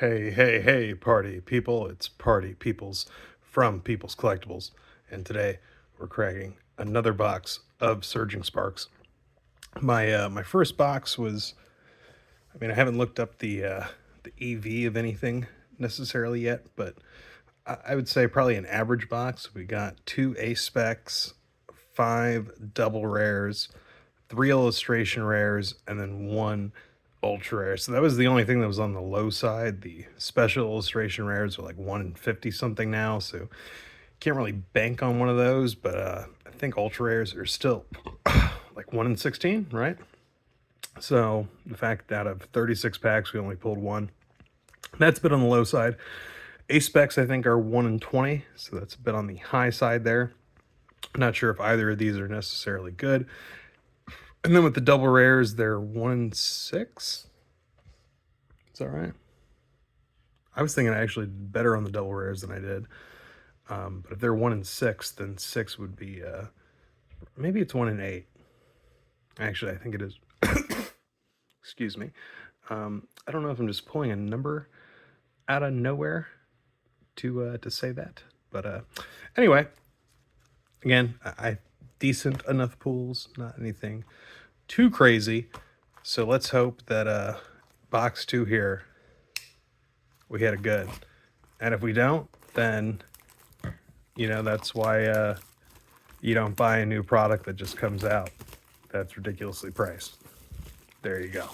Hey, hey, hey, party people. It's Party Peoples from People's Collectibles. And today we're cracking another box of Surging Sparks. My first box was, I haven't looked up the EV of anything necessarily yet, but I would say probably an average box. We got two A specs, five double rares, three illustration rares, and then one ultra rare. So that was the only thing that was on the low side. The special illustration rares are like 1 in 50 something now, so can't really bank on one of those. But I think ultra rares are still like 1 in 16, right? So the fact that out of 36 packs we only pulled one, that's a bit on the low side. A specs I think are 1 in 20, so that's a bit on the high side there. I'm not sure if either of these are necessarily good. And then with the double rares, they're 1 in 6. Is that right? I was thinking I actually did better on the double rares than I did. But if they're 1 in 6, then 6 would be, maybe it's 1 in 8. Actually, I think it is. Excuse me. I don't know if I'm just pulling a number out of nowhere to say that. But anyway, again, I decent enough pulls, not anything too crazy. So let's hope that box 2 here, we hit a good. And if we don't, then, that's why you don't buy a new product that just comes out that's ridiculously priced. There you go.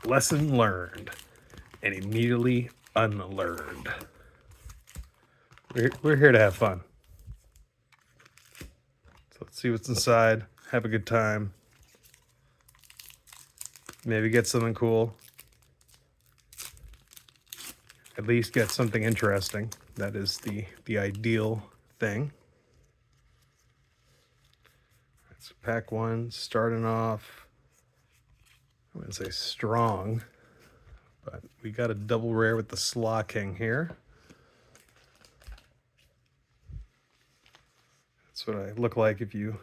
Lesson learned and immediately unlearned. We're here to have fun. So let's see what's inside. Have a good time. Maybe get something cool. At least get something interesting. That is the ideal thing. So pack 1, starting off, I wouldn't say strong, but we got a double rare with the Slaw King here. That's what I look like if you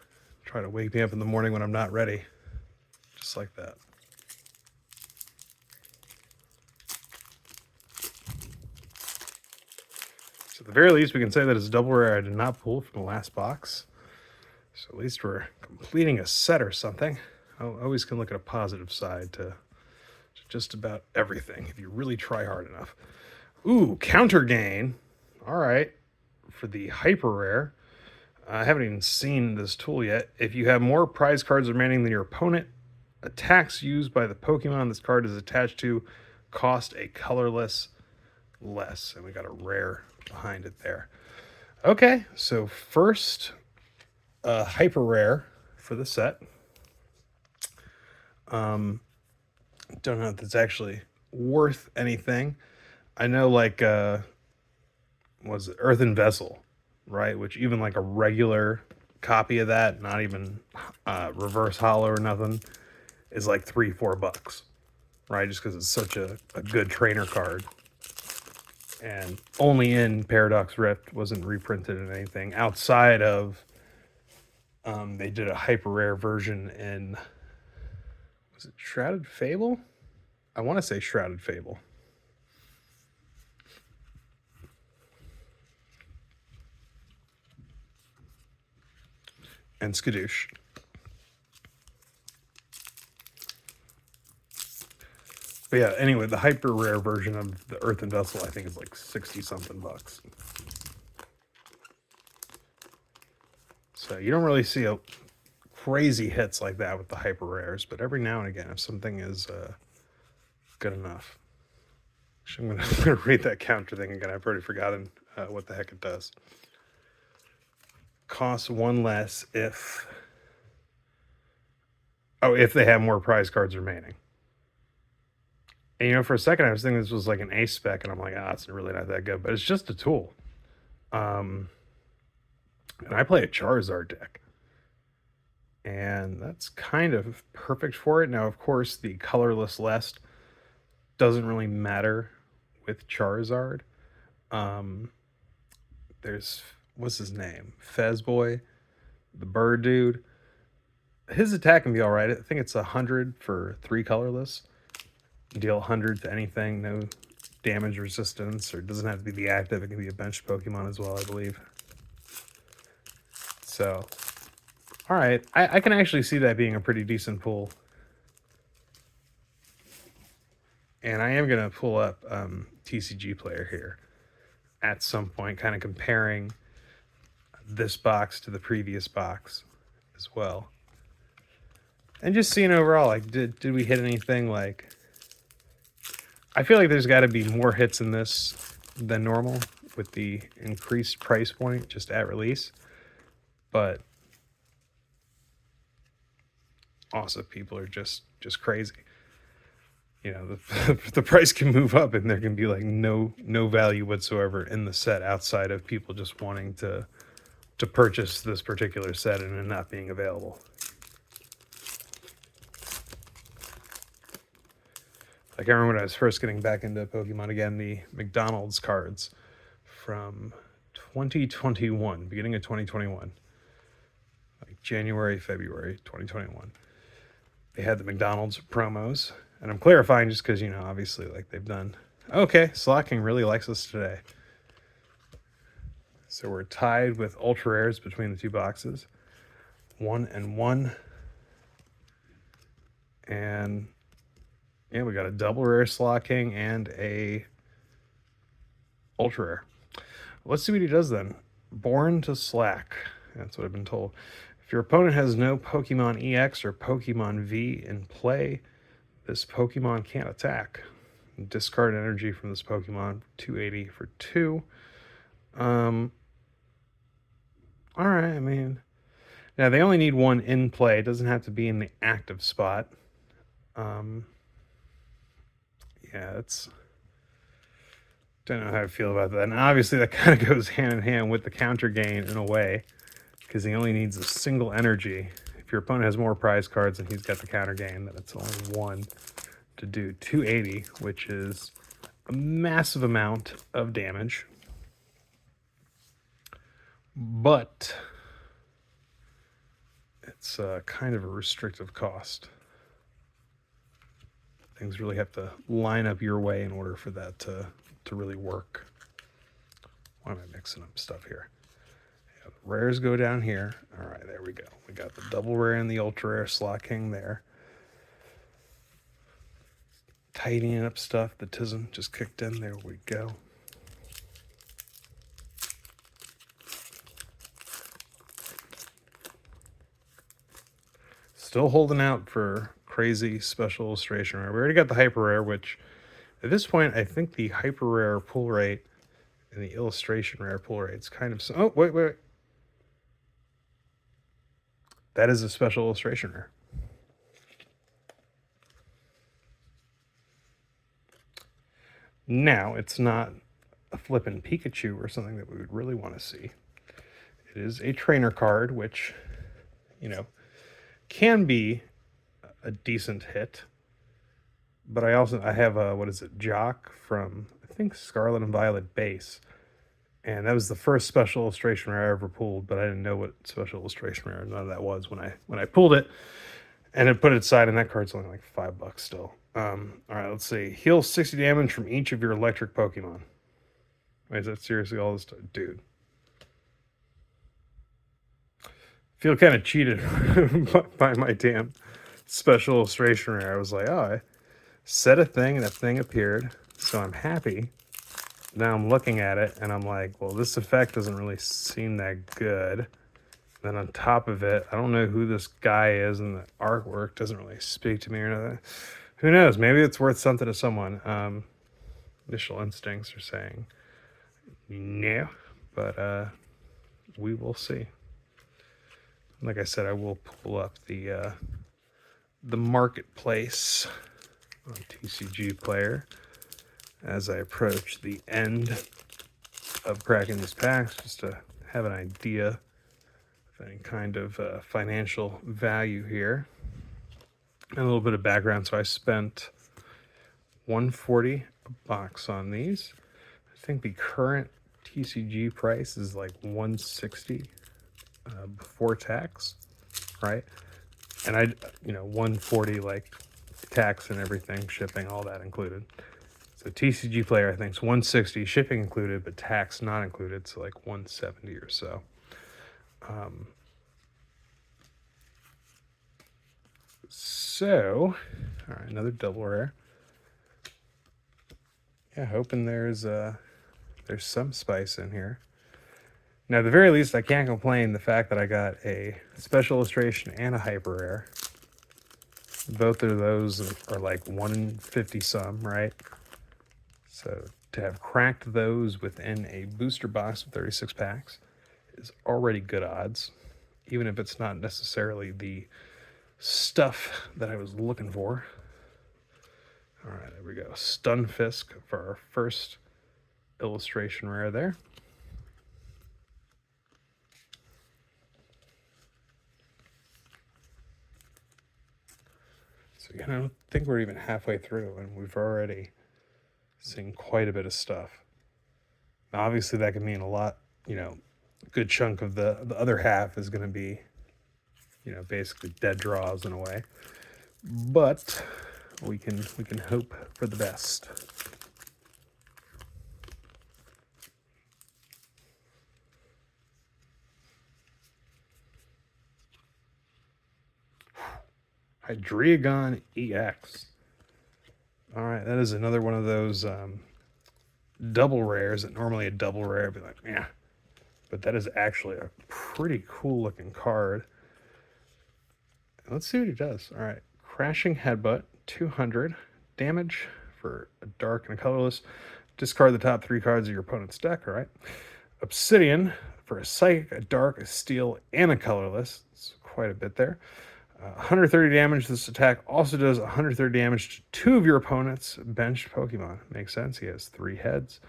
try to wake me up in the morning when I'm not ready. Just like that. So at the very least, we can say that it's a double rare I did not pull from the last box. So at least we're completing a set or something. I always can look at a positive side to just about everything if you really try hard enough. Ooh, counter gain. All right, for the hyper rare. I haven't even seen this tool yet. If you have more prize cards remaining than your opponent, attacks used by the Pokemon this card is attached to cost a colorless less. And we got a rare behind it there. Okay, so first hyper rare for the set. Don't know if that's actually worth anything. I know, like, was it Earthen Vessel, right? Which even like a regular copy of that, not even reverse hollow or nothing, is like $3-4, right? Just because it's such a good trainer card. And only in Paradox Rift, wasn't reprinted in anything outside of they did a hyper rare version in, was it Shrouded Fable? I want to say Shrouded Fable. And Skadoosh. But yeah, anyway, the hyper rare version of the Earthen Vessel I think is like 60 something bucks. So you don't really see a crazy hits like that with the hyper rares, but every now and again, if something is good enough. Actually, I'm gonna read that counter thing again. I've already forgotten what the heck it does. Costs 1 less if they have more prize cards remaining. And for a second I was thinking this was like an A spec, and I'm like, it's really not that good, but it's just a tool. And I play a Charizard deck, and that's kind of perfect for it. Now, of course, the colorless less doesn't really matter with Charizard. There's, what's his name? Fezboy, the bird dude. His attack can be all right. I think it's 100 for 3 colorless. deal 100 to anything, no damage resistance, or it doesn't have to be the active, it can be a benched Pokemon as well, I believe. So, alright, I can actually see that being a pretty decent pull. And I am going to pull up TCG Player here at some point, kind of comparing this box to the previous box as well. And just seeing overall, like, did we hit anything? Like, I feel like there's got to be more hits in this than normal with the increased price point just at release. But also, people are just crazy. You know, the price can move up, and there can be like no value whatsoever in the set outside of people just wanting to purchase this particular set and it not being available. Like, I remember when I was first getting back into Pokemon again, the McDonald's cards from 2021, beginning of 2021, like January, February 2021. They had the McDonald's promos, and I'm clarifying just because, you know, obviously, like, they've done. Okay, Slot King really likes us today. So we're tied with Ultra Rares between the two boxes. 1 and 1. And yeah, we got a double rare Slot King and a Ultra Rare. Let's see what he does then. Born to Slack. That's what I've been told. If your opponent has no Pokemon EX or Pokemon V in play, this Pokemon can't attack. Discard energy from this Pokemon. 280 for 2. Alright, I mean, now they only need 1 in play. It doesn't have to be in the active spot. Yeah, it's... Don't know how I feel about that. And obviously that kind of goes hand in hand with the counter gain in a way, because he only needs a single energy. If your opponent has more prize cards and he's got the counter gain, then it's only 1 to do 280, which is a massive amount of damage. But it's kind of a restrictive cost. Things really have to line up your way in order for that to really work. Why am I mixing up stuff here? Yeah, the rares go down here. All right, there we go. We got the double rare and the ultra rare Slot King there. Tidying up stuff. The Tism just kicked in. There we go. Still holding out for crazy special illustration rare. We already got the hyper rare, which at this point, I think the hyper rare pull rate and the illustration rare pull rate is kind of... Oh, wait. That is a special illustration rare. Now, it's not a flippin' Pikachu or something that we would really want to see. It is a trainer card, which, you know, can be a decent hit. But I have a, what is it, Jock from, I think, Scarlet and Violet base. And that was the first special illustration rare I ever pulled, but I didn't know what special illustration rare none of that was when I pulled it. And it put it aside, and that card's only like $5 still. All right, let's see. Heal 60 damage from each of your electric Pokemon. Wait, is that seriously all this time? Dude. Feel kind of cheated by my damn special illustration rare. I was like, oh, I said a thing and a thing appeared, so I'm happy. Now I'm looking at it and I'm like, well, this effect doesn't really seem that good. Then on top of it, I don't know who this guy is, and the artwork doesn't really speak to me or nothing. Who knows? Maybe it's worth something to someone. Initial instincts are saying no, but we will see. Like I said, I will pull up the marketplace on TCG Player as I approach the end of cracking these packs, just to have an idea of any kind of financial value here. And a little bit of background. So I spent $140 a box on these. I think the current TCG price is like $160 before tax, right? And $140, like, tax and everything, shipping, all that included. So TCG player, I think, is 160, shipping included, but tax not included, so like 170 or so. So, all right, another double rare. Yeah, hoping there's some spice in here. Now, at the very least, I can't complain the fact that I got a special illustration and a hyper rare. Both of those are like 150 some, right? So to have cracked those within a booster box of 36 packs is already good odds, even if it's not necessarily the stuff that I was looking for. All right, there we go. Stunfisk for our first illustration rare there. So, I don't think we're even halfway through, and we've already seen quite a bit of stuff. Now, obviously, that could mean a lot, a good chunk of the other half is going to be, basically dead draws in a way. But we can hope for the best. Hydreigon EX. All right, that is another one of those double rares that normally a double rare would be like, yeah. But that is actually a pretty cool looking card. Let's see what he does. All right, Crashing Headbutt, 200 damage for a dark and a colorless. Discard the top 3 cards of your opponent's deck. All right. Obsidian for a psychic, a dark, a steel, and a colorless. It's quite a bit there. 130 damage. This attack also does 130 damage to 2 of your opponent's benched Pokemon. Makes sense. He has 3 heads.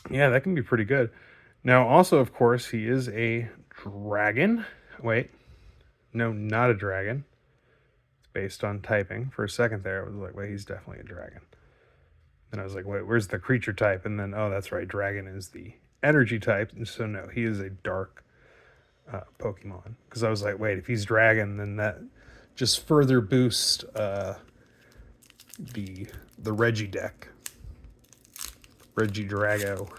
Yeah, that can be pretty good. Now, also, of course, he is a dragon. Wait. No, not a dragon. It's based on typing. For a second there, I was like, wait, he's definitely a dragon. And I was like, wait, where's the creature type? And then, oh, that's right, dragon is the energy type. And so, no, he is a dark Pokemon. Because I was like, wait, if he's dragon, then that just further boosts the Reggie deck. Regidrago.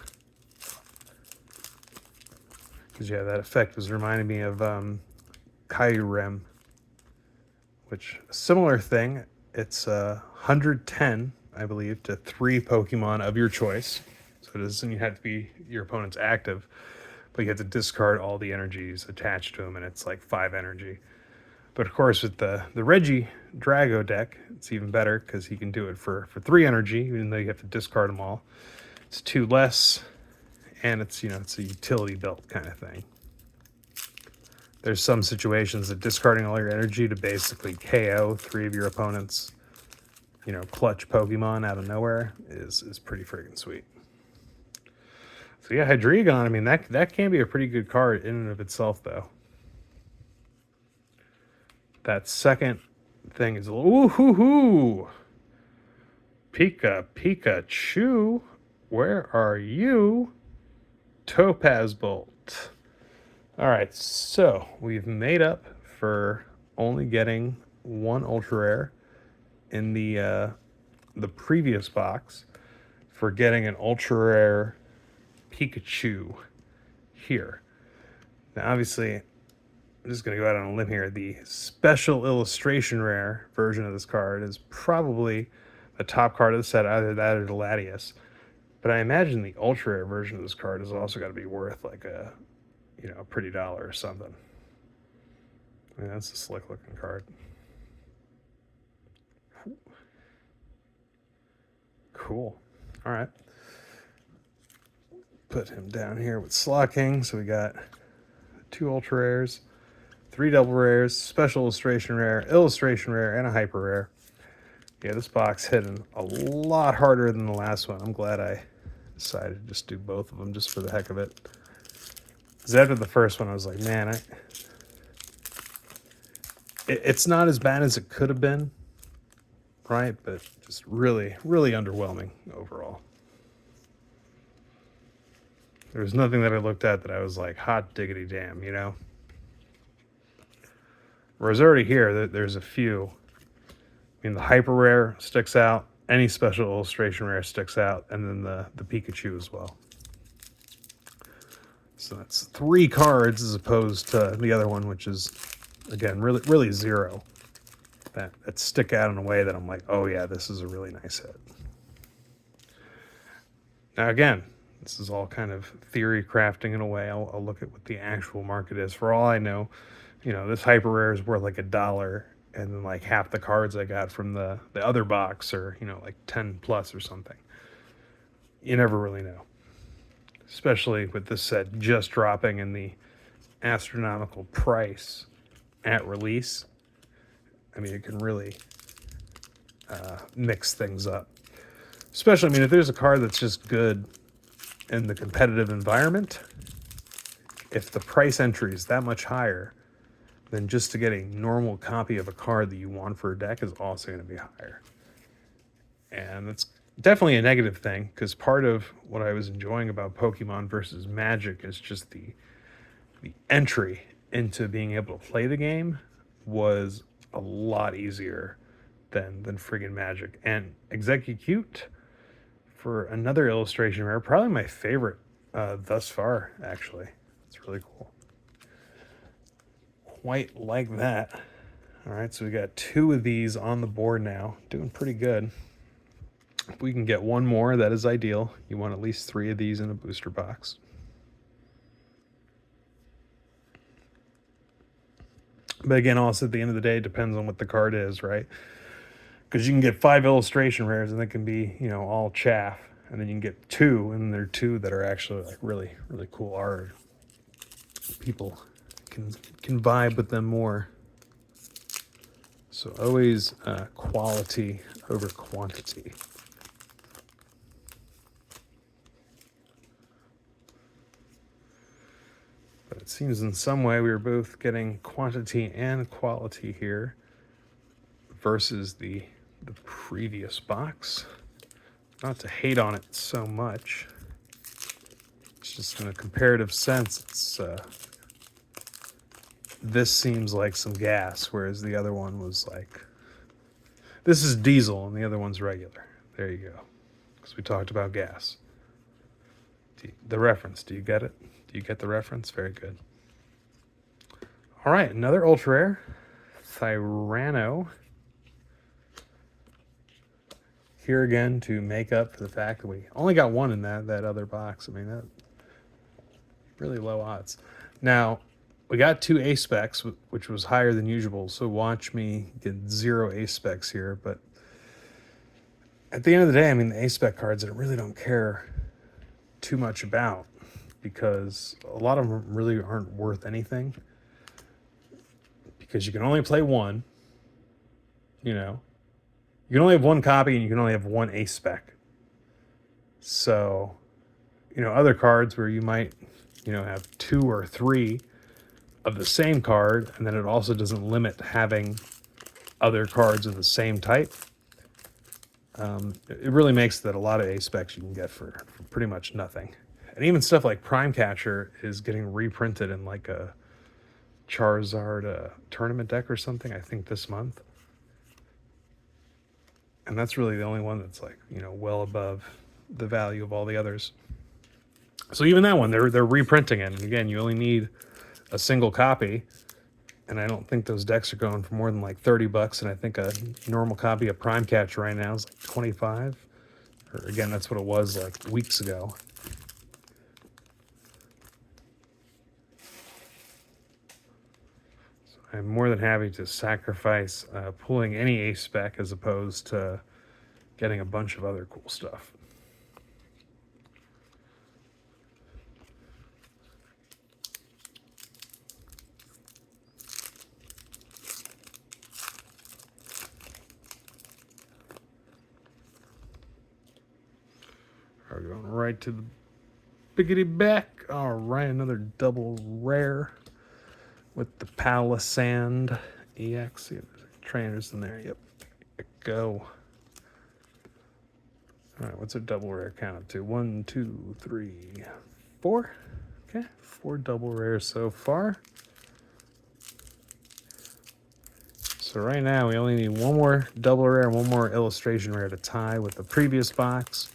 Because, yeah, that effect was reminding me of Kyurem, which, a similar thing. It's 110, I believe, to 3 Pokemon of your choice. So it doesn't have to be your opponent's active, but you have to discard all the energies attached to him, and it's like 5 energy. But of course, with the Regidrago deck, it's even better because he can do it for 3 energy, even though you have to discard them all. It's 2 less, and it's it's a utility belt kind of thing. There's some situations that discarding all your energy to basically KO 3 of your opponents, clutch Pokemon out of nowhere is pretty freaking sweet. So yeah, Hydreigon, I mean, that can be a pretty good card in and of itself, though. That second thing is a little, ooh-hoo-hoo! Pikachu, where are you? Topaz Bolt. All right, so we've made up for only getting 1 Ultra Rare in the previous box for getting an Ultra Rare Pikachu here. Now, obviously, I'm just going to go out on a limb here. The Special Illustration Rare version of this card is probably the top card of the set, either that or the Latias. But I imagine the Ultra Rare version of this card has also got to be worth like a pretty dollar or something. I mean, that's a slick looking card. Cool. All right. Put him down here with Slocking. So we got 2 Ultra Rares, 3 Double Rares, Special Illustration Rare, and a Hyper Rare. Yeah, this box hitting a lot harder than the last one. I'm glad I decided to just do both of them just for the heck of it. Because after the first one, I was like, man, it's not as bad as it could have been, right? But just really, really underwhelming overall. There was nothing that I looked at that I was like, hot diggity damn, Whereas already here, there's a few I mean, the Hyper Rare sticks out, any Special Illustration Rare sticks out, and then the Pikachu as well. So that's 3 cards as opposed to the other one, which is, again, really 0. That stick out in a way that I'm like, oh yeah, this is a really nice hit. Now again, this is all kind of theory crafting in a way. I'll look at what the actual market is. For all I know, this Hyper Rare is worth like $1, and then like half the cards I got from the other box are, like 10 plus or something. You never really know. Especially with this set just dropping in the astronomical price at release. I mean, it can really mix things up. Especially, I mean, if there's a card that's just good in the competitive environment, if the price entry is that much higher, then just to get a normal copy of a card that you want for a deck is also going to be higher. And that's definitely a negative thing, because part of what I was enjoying about Pokemon versus Magic is just the entry into being able to play the game was a lot easier than friggin' Magic. And Execute, for another illustration rare, probably my favorite thus far, actually. It's really cool. Quite like that. All right, so we got 2 of these on the board now. Doing pretty good. If we can get 1 more, that is ideal. You want at least 3 of these in a booster box. But again, also at the end of the day, it depends on what the card is, right? Because you can get 5 illustration rares and they can be, all chaff. And then you can get 2, and there are 2 that are actually like really cool art. People can vibe with them more. So always quality over quantity. But it seems in some way we were both getting quantity and quality here versus the previous box. Not to hate on it so much. It's just in a comparative sense, it's this seems like some gas, whereas the other one was like, this is diesel and the other one's regular. There you go. Because we talked about gas. The reference, do you get it? Do you get the reference? Very good. All right, another ultra rare, Thyrano. Here again to make up for the fact that we only got 1 in that other box. I mean, that really low odds. Now, we got 2 ace specs, which was higher than usual, so watch me get 0 ace specs here. But at the end of the day, I mean, the ace spec cards I really don't care too much about, because a lot of them really aren't worth anything, because you can only play 1, you can only have 1 copy and you can only have 1 ace spec. So, other cards where you might, have 2 or 3 of the same card, and then it also doesn't limit having other cards of the same type. It really makes that a lot of ace specs you can get for pretty much nothing. And even stuff like Prime Catcher is getting reprinted in like a Charizard tournament deck or something, I think this month. And that's really the only one that's like, well above the value of all the others. So even that one, they're reprinting it. And again, you only need a single copy. And I don't think those decks are going for more than like $30. And I think a normal copy of Prime Catcher right now is like 25. Or again, that's what it was like weeks ago. So I'm more than happy to sacrifice pulling any ace spec as opposed to getting a bunch of other cool stuff. We're going right to the biggity back. All right, another double rare with the Palisand EX. See if there's trainers in there. Yep, there we go. All right, what's a double rare count up to? 1, 2, 3, 4. Okay, 4 double rares so far. So So right now we only need one more double rare and one more illustration rare to tie with the previous box.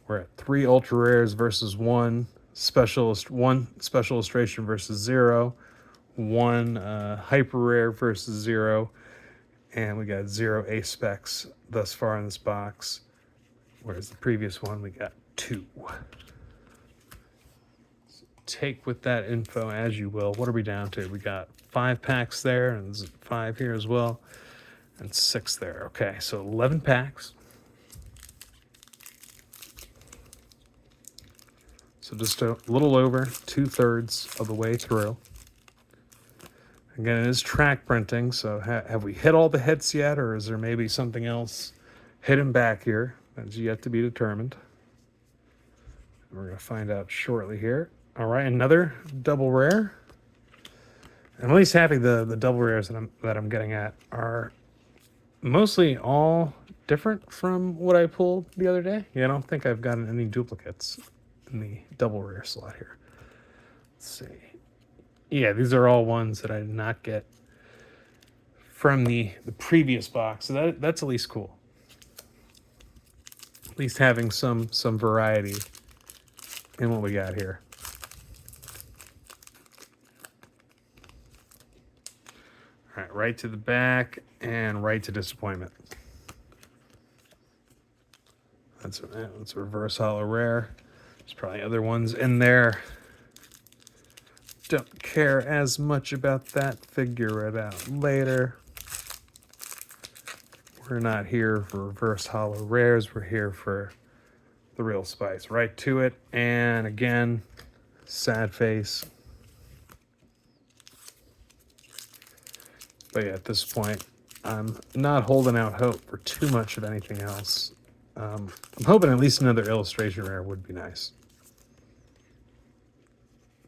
We're at 3 ultra rares versus one special illustration versus 0, one hyper rare versus 0, and we got 0 ace specs thus far in this box. Whereas the previous one we got 2. So take with that info as you will. What are we down to? We got 5 packs there, and there's 5 here as well, and 6 there. Okay, so 11 packs. So just a little over 2/3 of the way through. Again, it is track printing, so have we hit all the hits yet, or is there maybe something else hidden back here that's yet to be determined? We're going to find out shortly here. All right, another double rare. I'm at least happy the double rares that I'm getting at are mostly all different from what I pulled the other day. Yeah, I don't think I've gotten any duplicates in the double rare slot here. Let's see. Yeah, these are all ones that I did not get from the previous box. So that's at least cool. At least having some variety in what we got here. All right, right to the back and right to disappointment. That's a reverse holo rare. There's probably other ones in there. Don't care as much about that. Figure it out later. We're not here for reverse holo rares. We're here for the real spice. Right to it. And again, sad face. But yeah, at this point, I'm not holding out hope for too much of anything else. I'm hoping at least another illustration rare would be nice.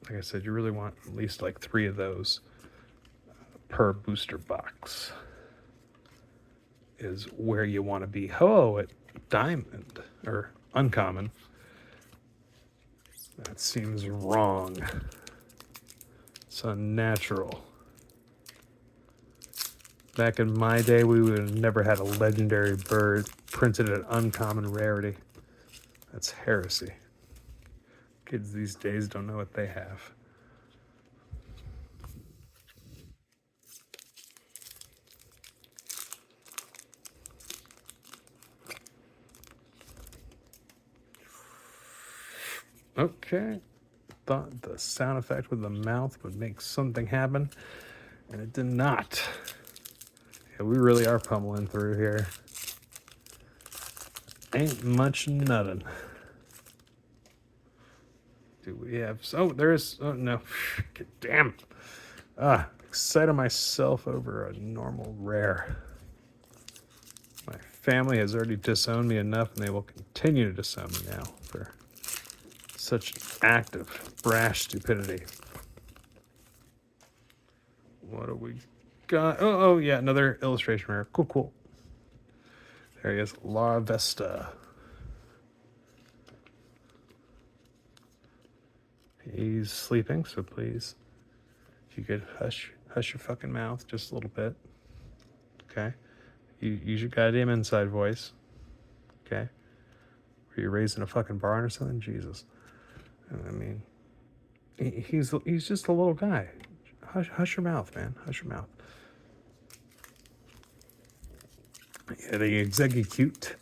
Like I said, you really want at least like 3 of those per booster box is where you want to be. Oh, at diamond or uncommon. That seems wrong. It's unnatural. Back in my day, we would have never had a legendary bird printed at uncommon rarity. That's heresy. Kids these days don't know what they have. Okay. Thought the sound effect with the mouth would make something happen, and it did not. Yeah, we really are pummeling through here. Ain't much nothing. Do we have... Oh, there is... Oh, no. Damn. Excited myself over a normal rare. My family has already disowned me enough, and they will continue to disown me now for such active, brash stupidity. What do we got? Oh, yeah, another illustration rare. Cool. There he is, La Vesta. He's sleeping, so please, if you could hush your fucking mouth just a little bit. Okay? You use your goddamn inside voice. Okay? Were you raised in a fucking barn or something? Jesus. I mean, he's just a little guy. Hush your mouth, man. Hush your mouth. Yeah, the Execute,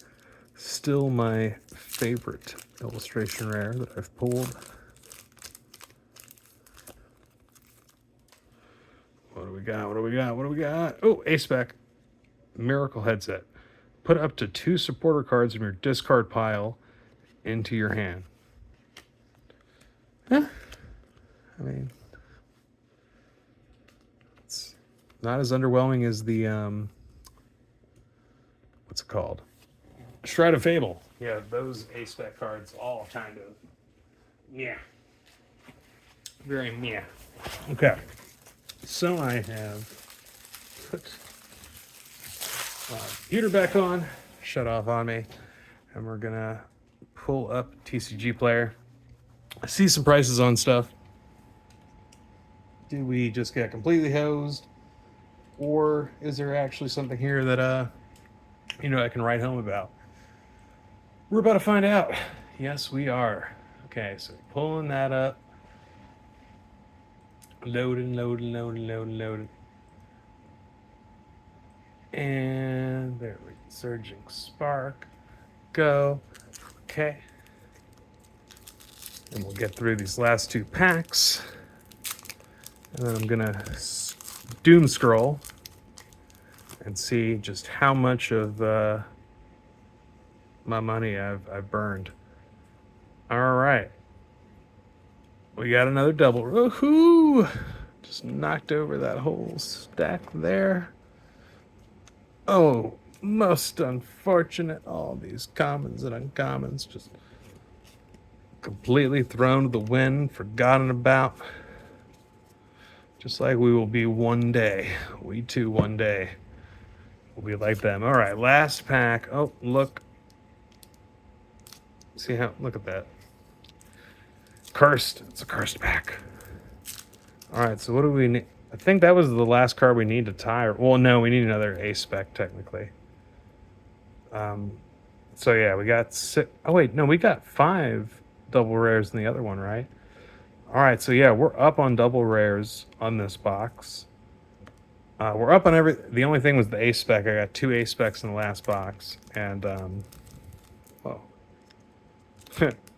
still my favorite illustration rare that I've pulled. What do we got? Oh, A-Spec. Miracle Headset. Put up to 2 supporter cards from your discard pile into your hand. Huh? I mean, it's not as underwhelming as the, what's it called? Shroud of Fable. Yeah, those A-Spec cards all kind of, yeah. Very meh. Okay. So I have put computer back on, shut off on me, and we're gonna pull up TCG Player. I see some prices on stuff. Did we just get completely hosed, or is there actually something here that I can write home about? We're about to find out. Yes, we are. Okay, so pulling that up. Loading, loading, loading, loading, loading. And there we go. Surging Spark. Go. Okay. And we'll get through these last two packs. And then I'm going to doom scroll and see just how much of my money I've burned. All right. We got another double. Woohoo! Just knocked over that whole stack there. Oh, most unfortunate. All these commons and uncommons just completely thrown to the wind, forgotten about. Just like we will be one day. We too, one day, will be like them. All right, last pack. Oh, look. See how, look at that. Cursed. It's a cursed pack. All right, so what do we need? I think that was the last card we need to tie. Well, no, we need another A spec technically. So yeah, we got 6. Oh wait, no, we got 5 double rares in the other one, right? All right, so yeah, we're up on double rares on this box. We're up on every. The only thing was the A spec. I got 2 A specs in the last box, and oh,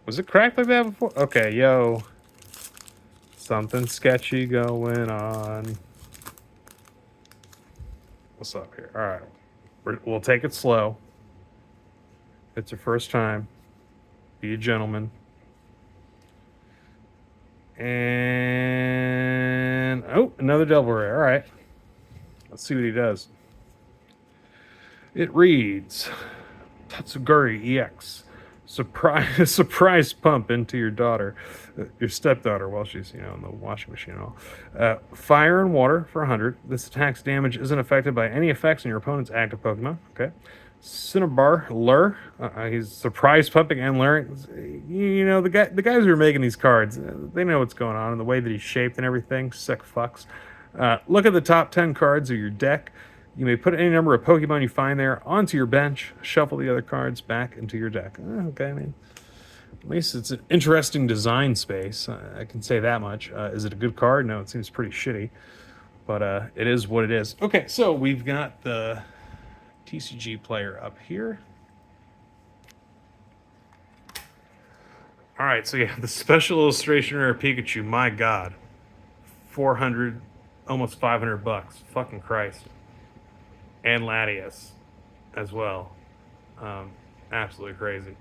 was it cracked like that before? Okay, yo. Something sketchy going on. What's up here? All right. We'll take it slow. It's your first time. Be a gentleman. And oh, another double rare. All right. Let's see what he does. It reads Tatsuguri EX. Surprise pump into your daughter, your stepdaughter, while she's in the washing machine and all. Fire and water for 100. This attack's damage isn't affected by any effects on your opponent's active Pokemon. Okay. Cinnabar Lure. He's surprise pumping and luring. The guys who are making these cards, they know what's going on and the way that he's shaped and everything. Sick fucks. Look at the top 10 cards of your deck. You may put any number of Pokemon you find there onto your bench. Shuffle the other cards back into your deck. Okay, I mean, at least it's an interesting design space. I can say that much. Is it a good card? No, it seems pretty shitty. But it is what it is. Okay, so we've got the TCG player up here. All right, so yeah, the Special Illustration Rare Pikachu. My God, 400, almost $500. Fucking Christ. And Latias as well. Absolutely crazy.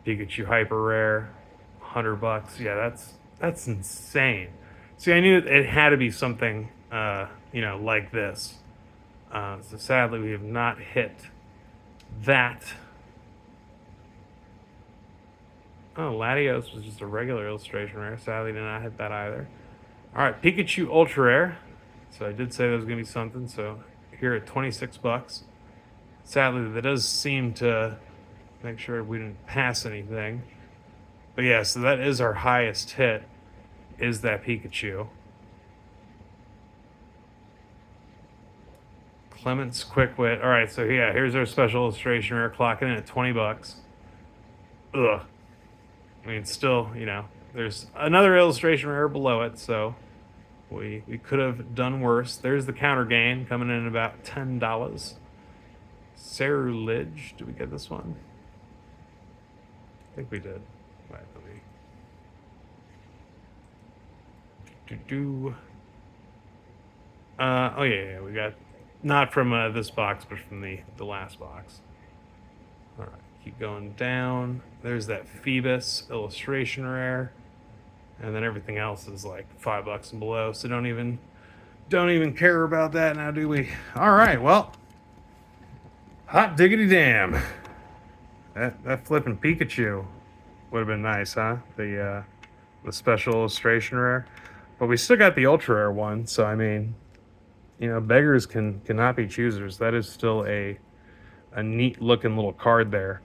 Pikachu Hyper Rare, $100. Yeah, that's insane. See, I knew it had to be something, like this. So sadly, we have not hit that. Oh, Latios was just a regular illustration rare. Sadly, did not hit that either. All right, Pikachu Ultra Rare. So I did say there was going to be something. So here at $26. Sadly, that does seem to make sure we didn't pass anything. But yeah, so that is our highest hit, is that Pikachu. Clement's Quick Wit. All right, so yeah, here's our Special Illustration Rare, clocking in at $20. Ugh. I mean, still, there's another illustration rare below it, so we could have done worse. There's the counter gain coming in at about $10. Cerulege, did we get this one? I think we did. Right, oh yeah, we got, not from this box, but from the last box. All right, keep going down. There's that Phoebus illustration rare, and then everything else is like $5 and below. So don't even care about that now, do we? All right, well, hot diggity damn. That flipping Pikachu would have been nice, huh? The Special Illustration Rare, but we still got the Ultra Rare one. So I mean, beggars cannot be choosers. That is still a neat looking little card there.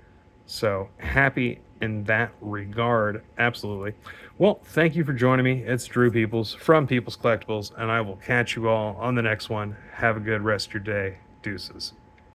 So happy in that regard. Absolutely. Well, thank you for joining me. It's Drew Peoples from Peoples Collectibles, and I will catch you all on the next one. Have a good rest of your day. Deuces.